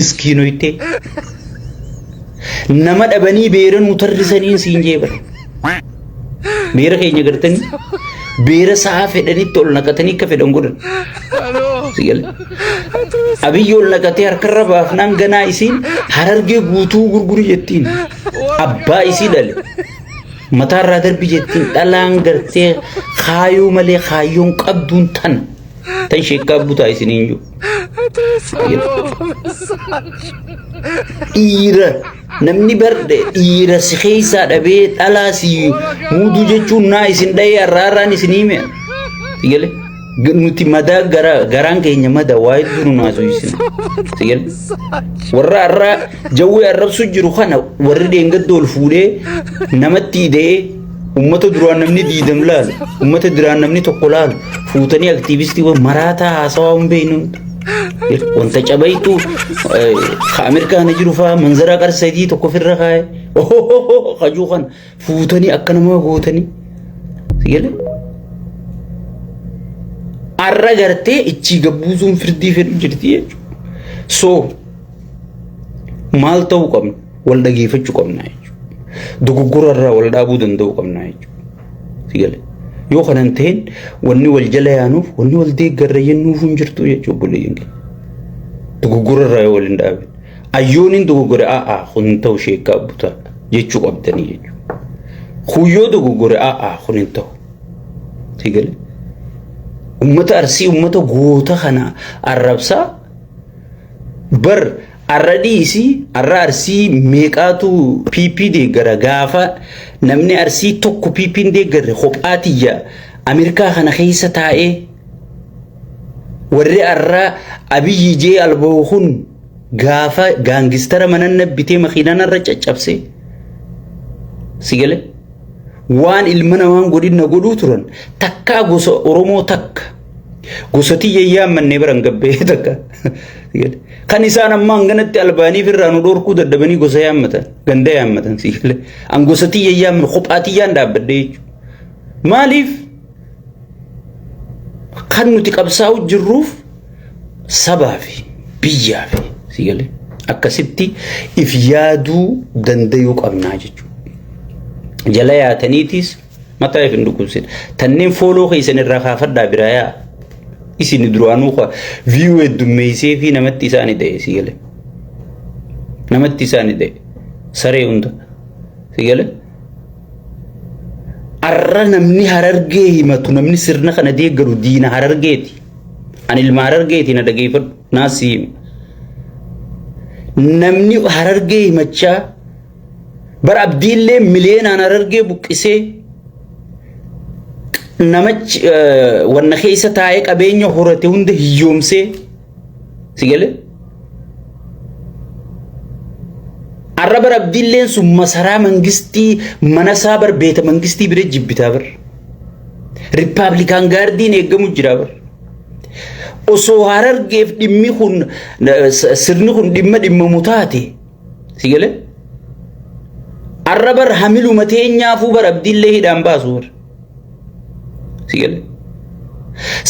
miskiino itti nama dhabanii beera nu tarrisanii siin jeebar beera keenya gartanii beera sa'a fedhanitti ol naqatanii akka fedhan godhan sigale abiyyi ol naqatee harkarra baafnaan ganaa isiin harargee guutuu gurguri jettiin abbaa isii dhale mataarraa darbi jettiin dhalaan gartee kaayuu malee kaayyoon qabduun tan sheekkaa butaa isiniin jiru dhiira namni barde dhiira si keessaa dhabee dhalaa si muuduu jechuun naa isin dhahee arraarraan isinii mi'a sigale nuti madaa garaan keenya madaa waa'ee duru naasu isin sigale warra arraa jawwee arrabsu jiru kana warri deengadda ol fuudhee namatti hidhee ummata duraan namni diidam laalu ummata duraan namni tokko laalu fuutanii aktiivistiiwwan maraataa haasawaa hin beeknu wanta cabaytu Ameerikaan jiru faa manzara qarsadii tokko firra kaa'e qajuu kan fuutanii akka nama gootanii sigale arra gartee ichi gabbuusuun firdii fedhu jirti jechuudha so maal ta'uu qabna wal dhageeffachuu qabna jechuudha dogoggora irraa wal dhaabuu danda'uu qabna jechuudha sigale yoo kanan ta'een wanni wal jala yaanuuf wanni wal deeggarra jennuuf hin jirtu jechuudha buleeyyiin dogoggora irraa yoo wal hin dhaabin ayyooniin dogoggore kun ta'u sheekkaa butaa jechuu qabdanii jechuudha kuyyoo dogoggore kun hin ta'u sigale ummata arsii ummata goota kana arrabsaa bar arradiisi arra arsii meeqaatu PP deeggara gaafa namni arsii tokko PP deeggarre kophaatiyya Ameerikaa kana keessa taa'ee warri arra abiyyi jee alba'u kun gaafa gaangistara mananna bitee makiinaan arra caccabse sigale waan ilma namaan godhinna godhuu turan takkaa gosa Oromoo takka gosati yeeyyaa mannee baran gabbee takka kan isaan amma hanganatti albaanii firraa nu dhorkuu daddabanii gosa yaammatan ganda yaammatan sigale an gosati yeeyyaa man kophaatiyyaan dhaabbadde jechuudha maaliif kan nuti qabsaa'u jirruuf sabaa fi biyyaa fi sigale akkasitti if yaaduu dandayuu qabnaa jechuudha jala yaataniitis mataa ifin dhukkubsin tanneen fooloo keessan irraa kaafadhaa biraa yaa isin duraanuu view heddummeessee fi namatti isaanii ta'e sigale namatti isaanii ta'e saree hunda sigale arra namni harargee himatu namni sirna kana deeggaru diina harargeeti an ilma harargeeti na dhageeffadhu naasii namni harargee himachaa bar abdiillee miliyeenaan harargee buqqisee namachi wanna keessa taa'ee qabeenya horate hunda hiyyoomsee sigale arra bar abdiilleen sun masaraa mangistii mana isaa bar beeta mangistii bira jibbitaa bar riippaabilikaan gaardiin eeggamu jira bar osoo harargeef dhimmi kun sirni kun dhimma taate sigale arra bar hamilu mateenyaafuu bar abdiillee hidhaan baasu bar sigale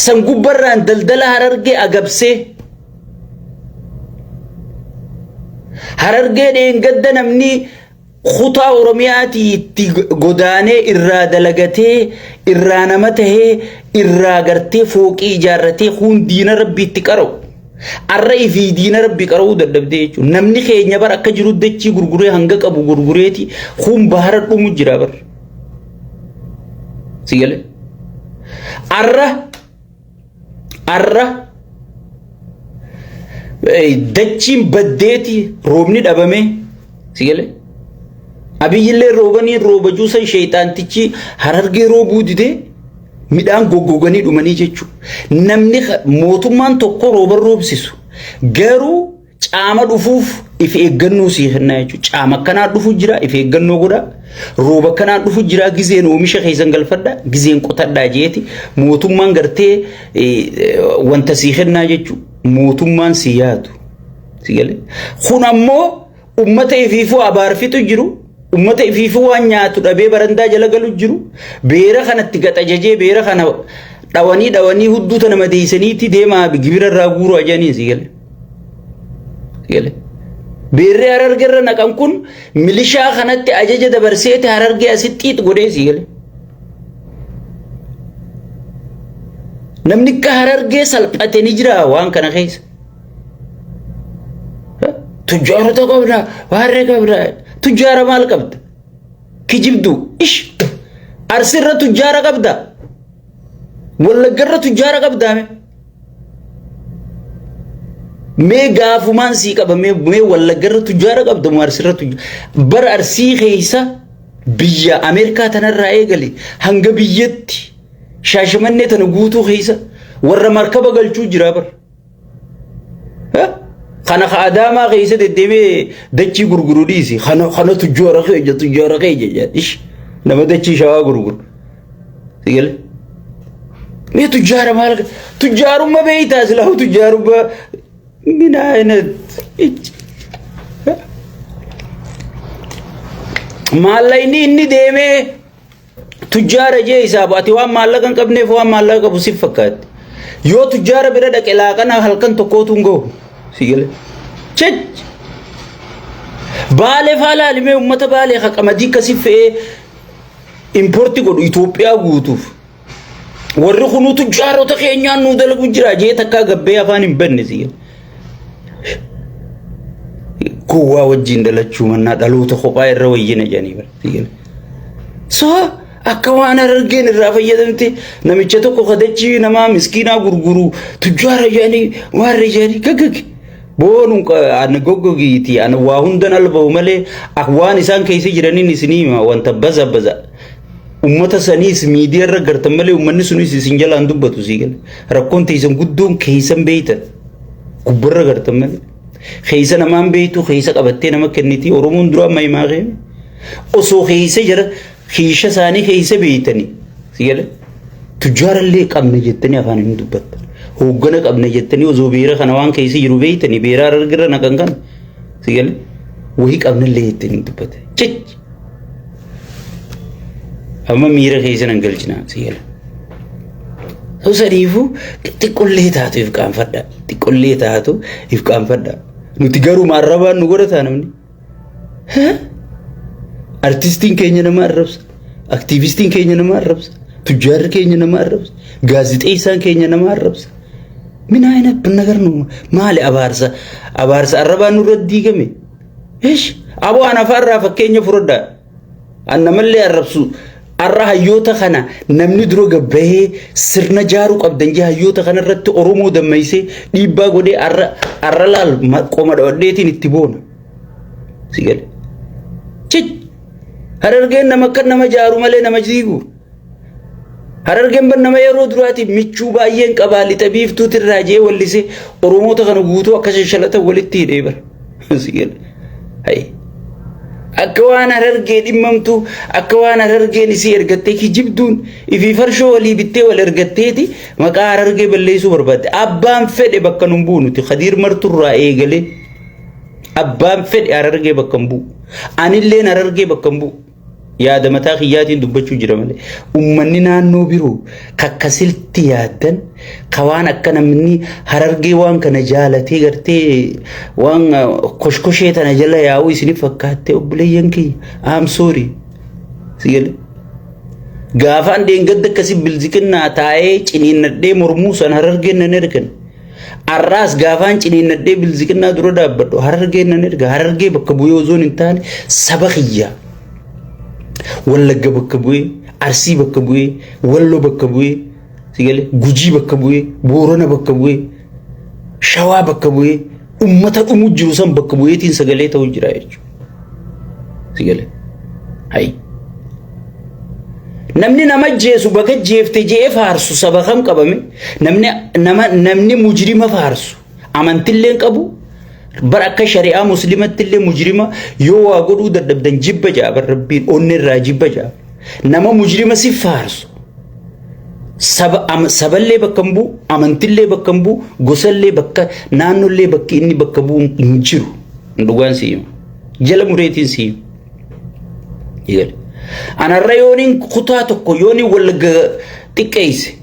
san gubbarraan daldala harargee agabsee harargee dheengadda namni kutaa oromiyaati itti godaanee irraa dalagatee irraa nama tahee irraa gartee fooqii ijaarratee kun diina rabbii itti qara'u arra ifi diina rabbii qara'uu dadhabdee jechuudha namni keenya bar akka jiru dachii gurguree hanga qabu gurgureeti kun bahara dhumu jira bar sigale arra dachiin baddeeti roobni dhabame sigale abiyyillee roobanii rooba juusan sheeyxaantichi harargee roobuu didee midhaan goggoganii dhumanii jechuudha namni mootummaan tokko rooba roobsisu garuu caama dhufuuf if eeggannoo sii kennaa jechuudha caama kanaa dhufu jira if eeggannoo godha rooba kanaa dhufu jira gizeen oomisha keessan galfadha gizeen qotadhaa jeeti mootummaan gartee wanta sii kennaa jechuudha mootummaan sii yaadu sigale kun ammoo ummata ifiifuu abaarfitu jiru ummata ifiifuu waan nyaatu dhabee barandaa jala galu jiru beera kanatti gaxajajee beera kana dhawanii hudduu tana madeeysaniitti deemaa gibira irraa guuruu ajaniin sigale sigale beerri harargeerra naqan kun milishaa kanatti ajaja dabarseeti harargee asitti godhee siigale namni ka harargee salphate ni jira waan kana keessa tujjaarota qabna waarree qabna tujjaara maal qabda kijibdu ish arsirra tujjaara qabda wallaggarra tujjaara qabda mee gaafumaan sii qaba mee wallaggarra tujjaara qabda mu arsirra tujjaara bar arsii keessa biyya Ameerikaa tanarraa eegale hanga biyyatti shaashamannee tana guutuu keessa warra markaba galchuu jira bar خنا خدامة قيسة الدمي دتشي غرغرو ديسي خنا تجارة خيجة إيش لما دتشي شوا غرغر تقول مي تجارة مالك تجارة ما بيتاز له تجارة من أين مالا إني دمي تجارة جي ساباتي وام مالا كان كبني فوام مالا كبسيف فكات يو تجارة بيرد كلاكنا هلكن تكوتونغو سيجل چج بالي فالا لمي امتا بالي خقمدي كسيف امپورتي قد إثيوبيا غوتوف ورّي خنو تجارو تخينيان نو دلقو جرا جي تكا غبي افان امبن سيجل قوة وجين دلچو منا دلو تخوبا الرويين جانيبا سيجل سو akka waan argeen irraa fayyadamte namicha tokko khadachi nama miskiina gurguru tujara yani warre yani gagag boonun an goggogiti an waa hundan alba male akwaan isan kaysi jiranin isniima wanta baza ummata sanis media irra gartan male ummanni sunis isin jalaan dubbatu sigal rakkonte isan guddoon kaysan beeyta kubbarra gartan male khaysa namaan beeytu khaysa qabatte nama kenniti oromoon dura maymaaqe osoo khaysa jira خيشة ثاني خيسة بيتني سيجله تجار اللي قبنا جتني أفان هندوبت هو جنك قبنا جتني وزوبيرة خنوان خيسة يرو بيتني بيرا رجلا نكانكان سيجله وهي قبنا اللي جتني هندوبت چج أما ميرا خيسة نقلجنا سيجله هو سريفو تقول لي تاتو يفكان فردا تقول لي تاتو يفكان فردا نتجارو مرّبا نقول ثانمني ها artistiin keenya nama arrabsa aktivistiin keenya nama arrabsa tujjaarri keenya nama arrabsa gaazixeessaan keenya nama arrabsa min ayna binagar nu maali abaarsa arrabaan nurra diigame eesh abo ana farra fakkeenya furodda annamallee arrabsu arra hayyoota kana namni duro gabbahee sirna jaaru qabdan je hayyoota kana irratti oromoo dammayse dhiibbaa godhee arra laal qoma dhodheetiin itti boona sigal chich harargeen nama kan nama jaaru malee nama jiigu harargeen ban nama yeroo duraati michuu baay'een qabaali tabiiftuut irraa jee wallise oromoota kana guutuu akka shalata walitti hidhee bar sigal hay akka waan harargee dhimmamtu akka waan harargeen isii ergattee kijibduun ifi farshoo walii bittee wal ergatteeti maqaa harargee balleessuu barbaadde abbaan fedhe bakka nun buunuti khadiir marturraa eegale abbaan fedhe harargee bakka nun buu anilleen harargee bakka nun buu yaada mataa khiyyaatiin dubbachuu jira malee ummanni naannoo biroo kakkasilti yaadan kawaan akka namni harargee waan kana jaalatee gartee waan koshkoshee tana jala yaa'u isin fakkaatte obboleeyyan kiyya am sorry sigale gaafaan deengadda akkasi bilziqinaa taa'ee ciniinnadhee mormuu san harargeen nan ergan arraas gaafaan ciniinnadhee bilziqinaa dura dhaabbadhu harargeen nan erga harargee bakka bu'ee ozoon hin taane saba khiyyaa wallagga bakka bu'ee arsii bakka bu'ee walloo bakka bu'ee sigale gujii bakka bu'ee boorana bakka bu'ee shawaa bakka bu'ee ummata dhumu jiru san bakka bu'eetiin sagalee ta'u jira jechuudha sigale hay namni nama jeesu bakka jeefte jee faarsu saba kam qabame namni mujrima faarsu amantilleen qabu بركة شريعة مسلمة تلي مجرمة يو أقولو دردن جبّ جاب ربين أون الراجب جاب نما مجرمة سفارس سب اللي بكمبو أمنت اللي بكمبو غسل اللي بك نانو اللي بك إني بكمبو نجرو ندوغان سيم جل مريتين سيم يقول أنا رأيونين خطاتك يوني ولا تكيس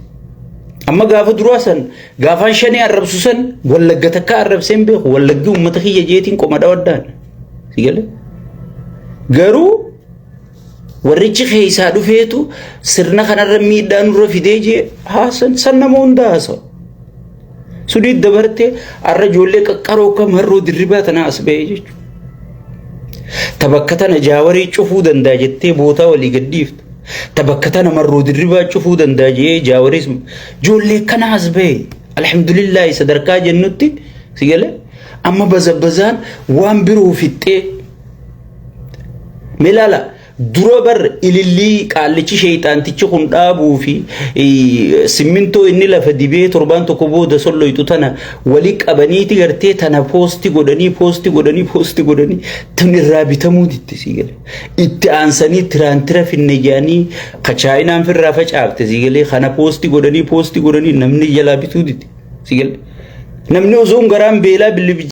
أما قافة دراسن قافة شني الرب سوسن ولا جتك الرب سنبه ولا جوم متخيل جيتين كم داودان sigale garuu warrichi keeysaa dhufeetu sirna kanarra miidhaan nurra fidee jee haasan san nama hundaa haasa'u sudii dabartee arra ijoollee qaqqaroo kam harroo dirribaa tanaa as ba'ee jechuudha. Tabakka tana jaawarii cufuu danda'a jettee bootaa walii gaddiiftu. Tabakka tana marroo dirribaa cufuu danda'a jee jaawaris ijoollee kana as ba'e alhamdulillah sadarkaa jennutti sigale amma bazabbazaan waan biroo fixxee melala dura bar ilillii qaallichi sheeyxaantichi kun dhaabuu fi simmintoo inni lafa dibee torbaan tokko booda solloytu tana wali qabaniiti gartee tana poosti godhanii tun irraa bitamuu ditti sigale itti aansanii tiraantira finne jaanii kachaayinaan firraa facaafte sigale kana poosti godhanii namni jalaa bituu ditti sigale namni osoon garaan beelaa billibi